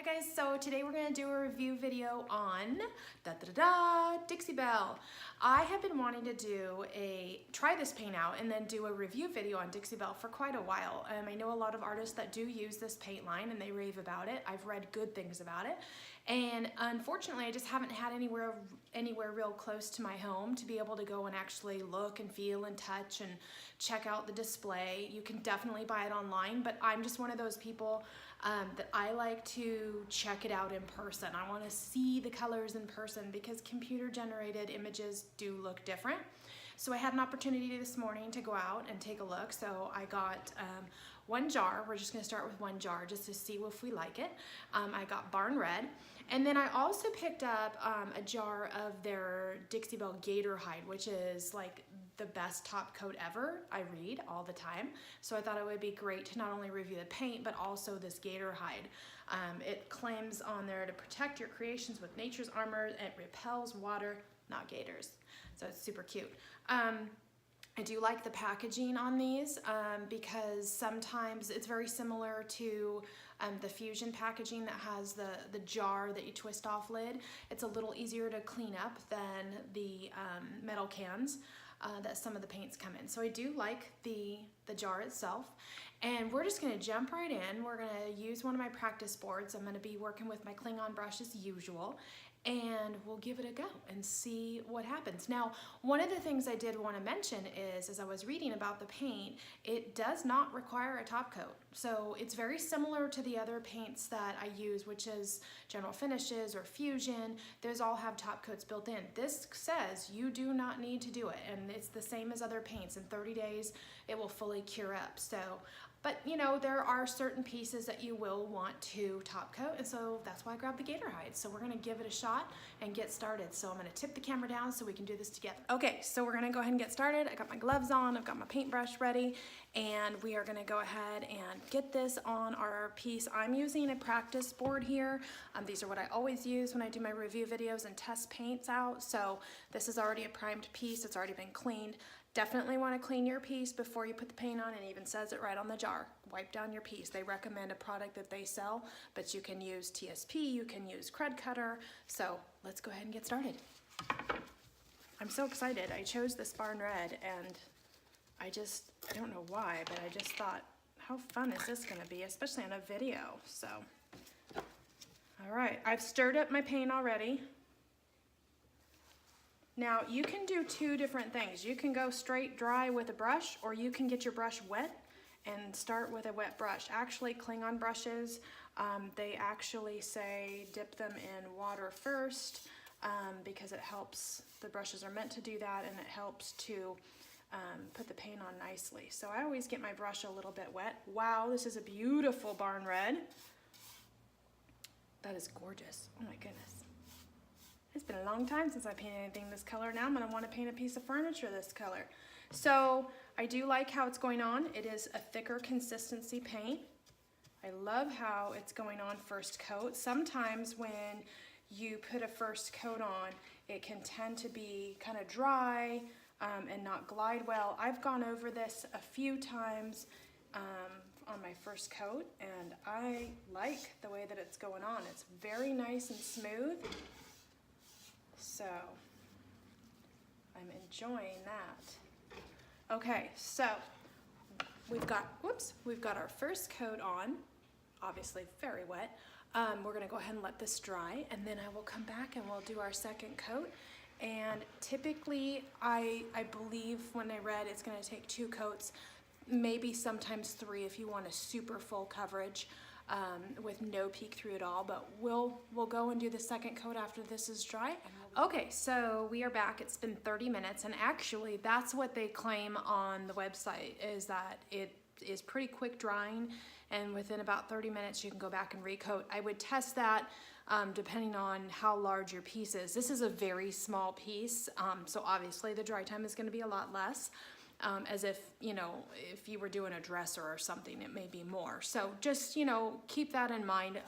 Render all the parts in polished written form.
Hi guys, so today we're going to do a review video on Dixie Bell. I have been wanting to try this paint out and then do a review video on Dixie Bell for quite a while. I know a lot of artists that do use this paint line and they rave about it. I've read good things about it. And unfortunately, I just haven't had anywhere real close to my home to be able to go and actually look and feel and touch and check out the display. You can definitely buy it online, but I'm just one of those people that I like to check it out in person. I want to see the colors in person because computer generated images do look different. So I had an opportunity this morning to go out and take a look. So I got one jar. We're just going to start with one jar just to see if we like it. I got Barn Red. And then I also picked up a jar of their Dixie Bell Gator Hide, which is like the best top coat ever. I read all the time. So I thought it would be great to not only review the paint, but also this Gator Hide. It claims on there to protect your creations with nature's armor and it repels water, not gators. So it's super cute. I do like the packaging on these because sometimes it's very similar to the Fusion packaging that has the jar that you twist off lid. It's a little easier to clean up than the metal cans that some of the paints come in. So I do like the jar itself. And we're just gonna jump right in. We're gonna use one of my practice boards. I'm gonna be working with my Klingon brush as usual, and we'll give it a go and see what happens. Now, one of the things I did want to mention is, as I was reading about the paint, it does not require a top coat. So it's very similar to the other paints that I use, which is General Finishes or Fusion. Those all have top coats built in. This says you do not need to do it, and it's the same as other paints. In 30 days, it will fully cure up. So, but you know, there are certain pieces that you will want to top coat, and so that's why I grabbed the Gator Hide. So we're gonna give it a shot and get started. So I'm gonna tip the camera down so we can do this together. Okay, so we're gonna go ahead and get started. I got my gloves on, I've got my paintbrush ready, and we are gonna go ahead and get this on our piece. I'm using a practice board here. These are what I always use when I do my review videos and test paints out. So this is already a primed piece, it's already been cleaned. Definitely want to clean your piece before you put the paint on. It even says it right on the jar. Wipe down your piece. They recommend a product that they sell, but you can use TSP, you can use Cred Cutter. So let's go ahead and get started. I'm so excited. I chose this Barn Red and I don't know why, but I just thought, how fun is this gonna be, especially on a video, so. All right, I've stirred up my paint already. Now, you can do two different things. You can go straight dry with a brush, or you can get your brush wet and start with a wet brush. Actually, Klingon brushes, they actually say dip them in water first because it helps. The brushes are meant to do that, and it helps to put the paint on nicely. So I always get my brush a little bit wet. Wow, this is a beautiful Barn Red. That is gorgeous. Oh my goodness. It's been a long time since I painted anything this color. Now I'm gonna wanna paint a piece of furniture this color. So I do like how it's going on. It is a thicker consistency paint. I love how it's going on first coat. Sometimes when you put a first coat on, it can tend to be kind of dry and not glide well. I've gone over this a few times on my first coat, and I like the way that it's going on. It's very nice and smooth. So I'm enjoying that. Okay, so we've got our first coat on, obviously very wet. We're gonna go ahead and let this dry, and then I will come back and we'll do our second coat. And typically, I believe when I read it's gonna take 2 coats, maybe sometimes 3 if you want a super full coverage. With no peek through at all, but we'll go and do the second coat after this is dry. Okay, so we are back. It's been 30 minutes, and actually that's what they claim on the website, is that it is pretty quick drying, and within about 30 minutes you can go back and recoat. I would test that depending on how large your piece is. This is a very small piece, so obviously the dry time is going to be a lot less. As if, you know, if you were doing a dresser or something, it may be more. So just, you know, keep that in mind.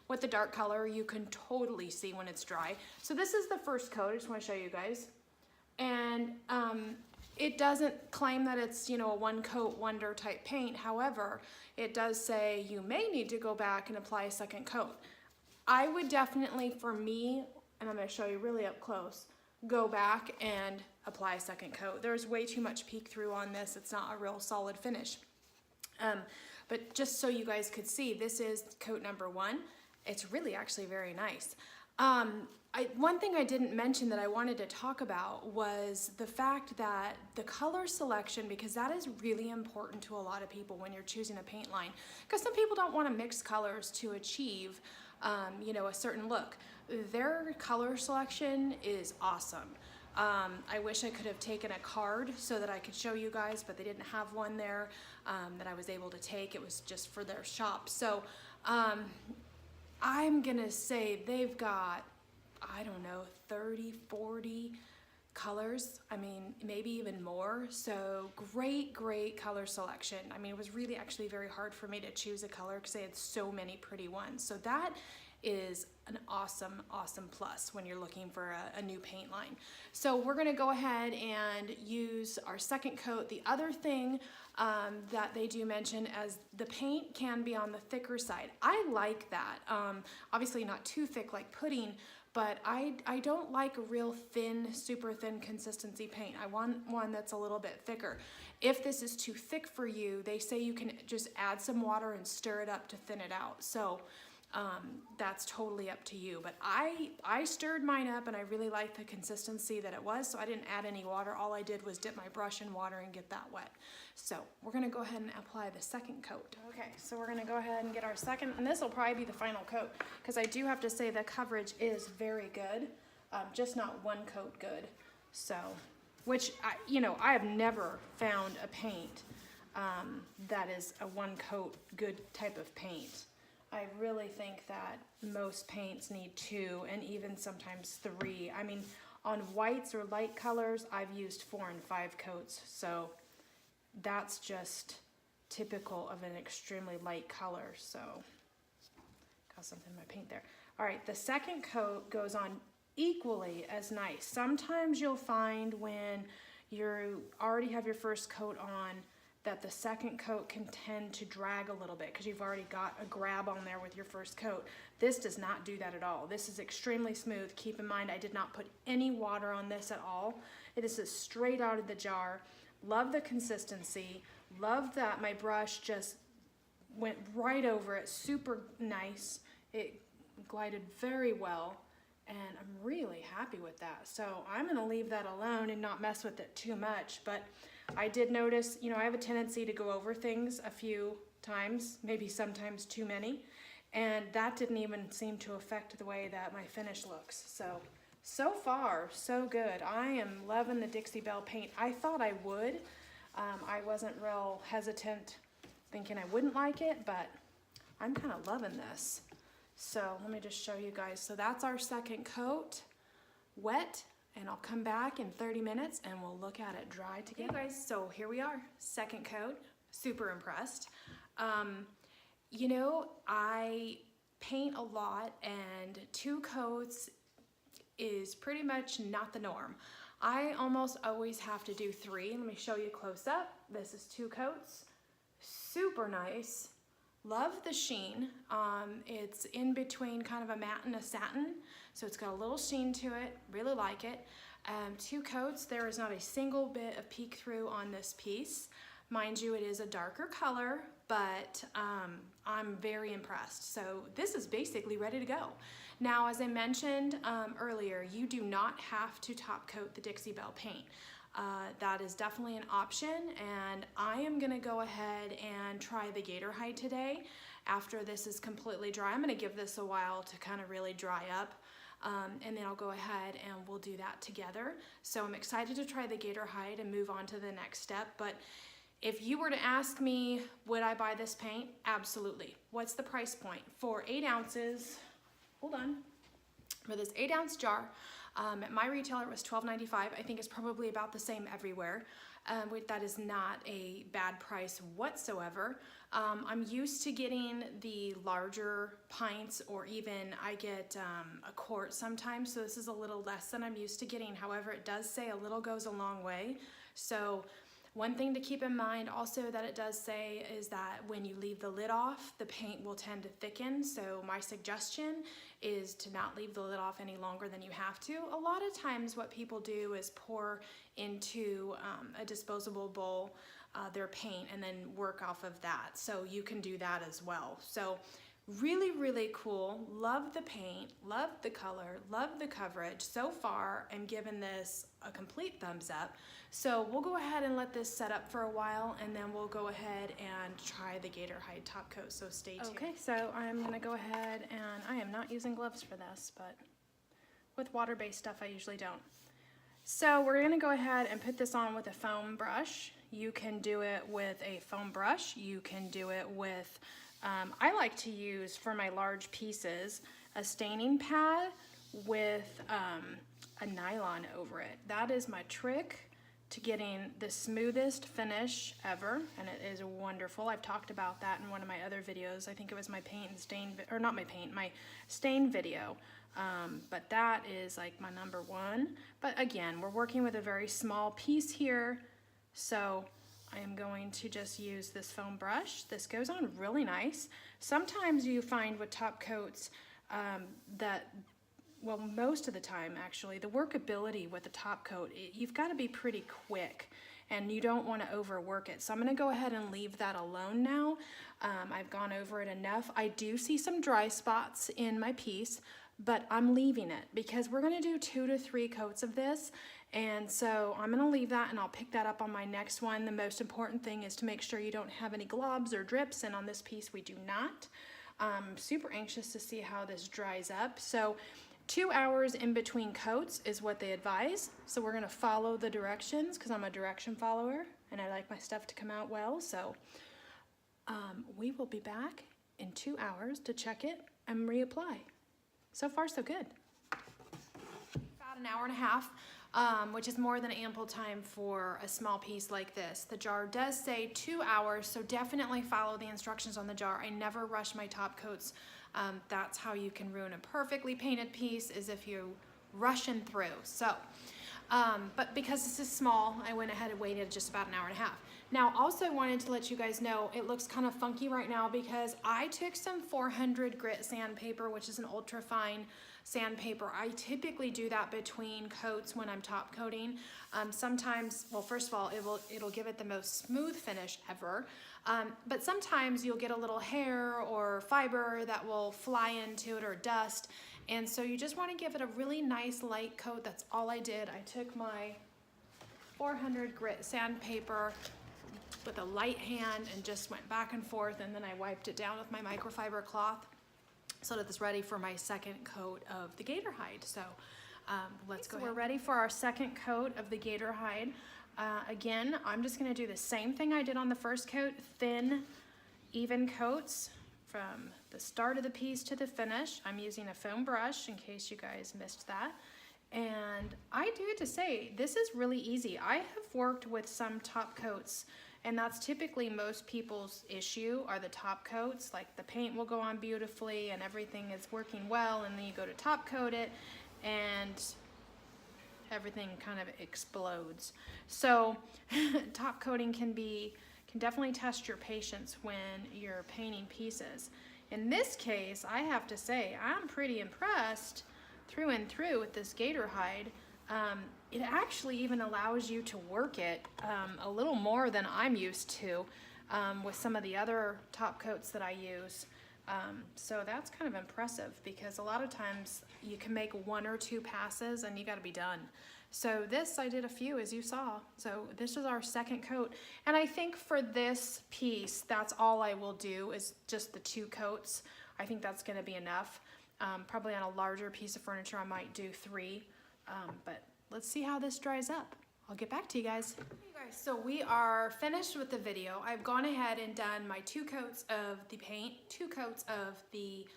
With the dark color, you can totally see when it's dry. So this is the first coat. I just want to show you guys. And it doesn't claim that it's, you know, a one coat wonder type paint. However, it does say you may need to go back and apply a second coat. I would definitely, for me, and I'm going to show you really up close, go back and apply a second coat. There's way too much peek through on this. It's not a real solid finish. But just so you guys could see, this is coat number 1. It's really actually very nice. One thing I didn't mention that I wanted to talk about was the fact that the color selection, because that is really important to a lot of people when you're choosing a paint line, because some people don't want to mix colors to achieve you know, a certain look. Their color selection is awesome. I wish I could have taken a card so that I could show you guys, but they didn't have one there that I was able to take. It was just for their shop. So I'm gonna say they've got, I don't know, 30, 40 colors. I mean, maybe even more. So great, great color selection. I mean, it was really actually very hard for me to choose a color because they had so many pretty ones. So that is an awesome, awesome plus when you're looking for a new paint line. So we're gonna go ahead and use our second coat. The other thing that they do mention as the paint can be on the thicker side. I like that. Obviously not too thick like pudding, but I don't like a real thin, super thin consistency paint. I want one that's a little bit thicker. If this is too thick for you, they say you can just add some water and stir it up to thin it out. So that's totally up to you. But I stirred mine up and I really liked the consistency that it was, so I didn't add any water. All I did was dip my brush in water and get that wet. So we're gonna go ahead and apply the second coat. Okay, so we're gonna go ahead and get our second, and this will probably be the final coat, because I do have to say the coverage is very good, just not one coat good. So, which, you know, I have never found a paint that is a one coat good type of paint. I really think that most paints need 2 and even sometimes 3. I mean, on whites or light colors, I've used 4 and 5 coats. So that's just typical of an extremely light color. So got something in my paint there. All right, the second coat goes on equally as nice. Sometimes you'll find when you already have your first coat on that the second coat can tend to drag a little bit because you've already got a grab on there with your first coat. This does not do that at all. This is extremely smooth. Keep in mind, I did not put any water on this at all. This is straight out of the jar. Love the consistency. Love that my brush just went right over it. Super nice. It glided very well, and I'm really happy with that. So I'm gonna leave that alone and not mess with it too much. But I did notice, you know, I have a tendency to go over things a few times, maybe sometimes too many, and that didn't even seem to affect the way that my finish looks. So far, so good. I am loving the Dixie Bell paint. I thought I would. I wasn't real hesitant thinking I wouldn't like it, but I'm kind of loving this. So let me just show you guys. So that's our second coat, wet. And I'll come back in 30 minutes and we'll look at it dry together. Hey guys, so here we are, second coat, super impressed. You know, I paint a lot and 2 coats is pretty much not the norm. I almost always have to do 3. Let me show you close up. This is 2 coats, super nice. Love the sheen. It's in between kind of a matte and a satin, so it's got a little sheen to it. Really like it. 2 coats. There is not a single bit of peek through on this piece. Mind you, it is a darker color, but I'm very impressed. So this is basically ready to go. Now, as I mentioned earlier, you do not have to top coat the Dixie Bell paint. That is definitely an option, and I am gonna go ahead and try the Gator Hide today. After this is completely dry, I'm gonna give this a while to kind of really dry up, and then I'll go ahead and we'll do that together. So I'm excited to try the Gator Hide and move on to the next step. But if you were to ask me, would I buy this paint? Absolutely. What's the price point? For 8 ounces, hold on, for this 8-ounce jar, at my retailer it was $12.95. I think it's probably about the same everywhere. That is not a bad price whatsoever. I'm used to getting the larger pints, or even I get a quart sometimes, so this is a little less than I'm used to getting. However, it does say a little goes a long way. So One thing to keep in mind also that it does say is that when you leave the lid off, the paint will tend to thicken. So my suggestion is to not leave the lid off any longer than you have to. A lot of times what people do is pour into a disposable bowl their paint and then work off of that. So you can do that as well. So really, really cool. Love the paint, love the color, love the coverage. So far, I'm giving this a complete thumbs up. So we'll go ahead and let this set up for a while, and then we'll go ahead and try the Gator Hide Top Coat, so stay tuned. Okay, so I'm gonna go ahead, and I am not using gloves for this, but with water-based stuff, I usually don't. So we're gonna go ahead and put this on with a foam brush. You can do it with a foam brush. You can do it with I like to use, for my large pieces, a staining pad with a nylon over it. That is my trick to getting the smoothest finish ever, and it is wonderful. I've talked about that in one of my other videos. I think it was my paint and stain, or not my paint, my stain video. But that is like my number one. But again, we're working with a very small piece here, so I am going to just use this foam brush. This goes on really nice. Sometimes you find with top coats that, well, most of the time actually, the workability with the top coat, you've got to be pretty quick and you don't want to overwork it. So I'm going to go ahead and leave that alone now. I've gone over it enough. I do see some dry spots in my piece, but I'm leaving it because we're going to do 2 to 3 coats of this. And so I'm gonna leave that and I'll pick that up on my next one. The most important thing is to make sure you don't have any globs or drips, and on this piece we do not. I'm super anxious to see how this dries up. So 2 hours in between coats is what they advise. So we're gonna follow the directions because I'm a direction follower and I like my stuff to come out well. So we will be back in 2 hours to check it and reapply. So far so good. About an hour and a half. Which is more than ample time for a small piece like this. The jar does say 2 hours, so definitely follow the instructions on the jar. I never rush my top coats. That's how you can ruin a perfectly painted piece, is if you rushing through. So, but because this is small, I went ahead and waited just about an hour and a half. Now, also wanted to let you guys know, it looks kind of funky right now because I took some 400 grit sandpaper, which is an ultra fine sandpaper. I typically do that between coats when I'm top coating. Sometimes, well, first of all, it'll give it the most smooth finish ever. But sometimes you'll get a little hair or fiber that will fly into it, or dust. And so you just want to give it a really nice light coat. That's all I did. I took my 400 grit sandpaper with a light hand and just went back and forth, and then I wiped it down with my microfiber cloth so that it's ready for my second coat of the Gator Hide. So let's go ahead. We're ready for our second coat of the Gator Hide. Again, I'm just gonna do the same thing I did on the first coat, thin, even coats from the start of the piece to the finish. I'm using a foam brush in case you guys missed that. And I do have to say, this is really easy. I have worked with some top coats, and that's typically most people's issue, are the top coats. Like the paint will go on beautifully and everything is working well, and then you go to top coat it and everything kind of explodes. So top coating can definitely test your patience when you're painting pieces. In this case, I have to say, I'm pretty impressed through and through with this Gator Hide. It actually even allows you to work it a little more than I'm used to with some of the other top coats that I use. So that's kind of impressive because a lot of times you can make 1 or 2 passes and you got to be done. So this, I did a few, as you saw. So this is our second coat. And I think for this piece, that's all I will do, is just the 2 coats. I think that's going to be enough. Probably on a larger piece of furniture, I might do 3. But let's see how this dries up. I'll get back to you guys. Hey guys, so we are finished with the video. I've gone ahead and done my 2 coats of the paint, 2 coats of the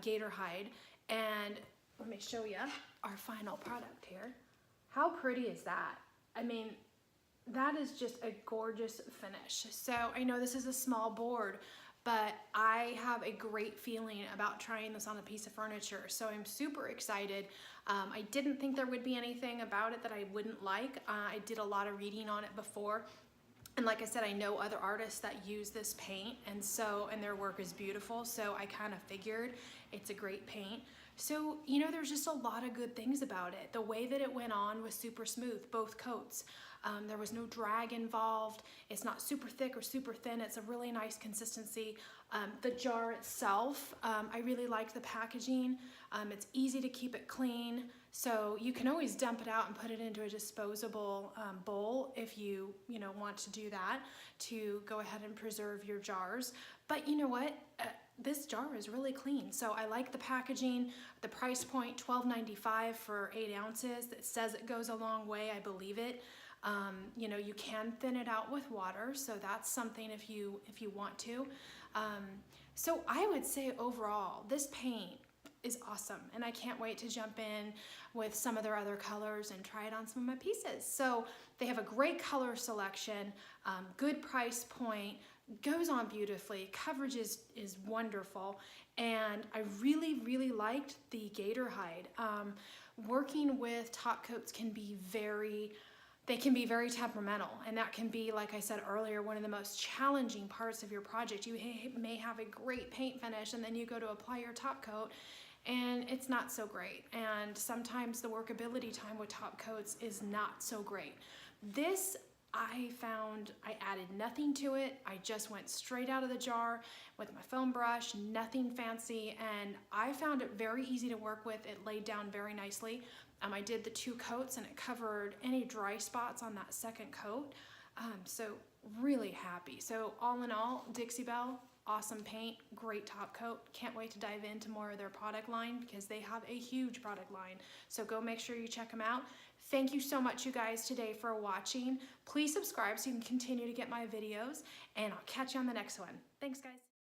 Gator Hide, and let me show you our final product here. How pretty is that? I mean, that is just a gorgeous finish. So I know this is a small board, but I have a great feeling about trying this on a piece of furniture. So I'm super excited. I didn't think there would be anything about it that I wouldn't like. I did a lot of reading on it before, And like I said, I know other artists that use this paint, and their work is beautiful, so I kind of figured it's a great paint. So, you know, there's just a lot of good things about it. The way that it went on was super smooth, both coats. There was no drag involved. It's not super thick or super thin. It's a really nice consistency. The jar itself, I really like the packaging. It's easy to keep it clean. So you can always dump it out and put it into a disposable bowl if you want to do that, to go ahead and preserve your jars. But you know what? This jar is really clean. So I like the packaging, the price point, $12.95 for 8 ounces. It says it goes a long way. I believe it. You know, you can thin it out with water, so that's something if you want to. So I would say overall, this paint is awesome, and I can't wait to jump in with some of their other colors and try it on some of my pieces. So they have a great color selection, good price point, goes on beautifully, coverage is wonderful, and I really liked the Gator Hide. Working with top coats can be very temperamental, and that can be, like I said earlier, one of the most challenging parts of your project. You may have a great paint finish, and then you go to apply your top coat and it's not so great. And sometimes the workability time with top coats is not so great. This, I found I added nothing to it. I just went straight out of the jar with my foam brush, nothing fancy, and I found it very easy to work with. It laid down very nicely. I did the 2 coats and it covered any dry spots on that second coat. So really happy. So all in all, Dixie Bell, awesome paint, great top coat. Can't wait to dive into more of their product line because they have a huge product line. So go make sure you check them out. Thank you so much, you guys, today for watching. Please subscribe so you can continue to get my videos, and I'll catch you on the next one. Thanks, guys.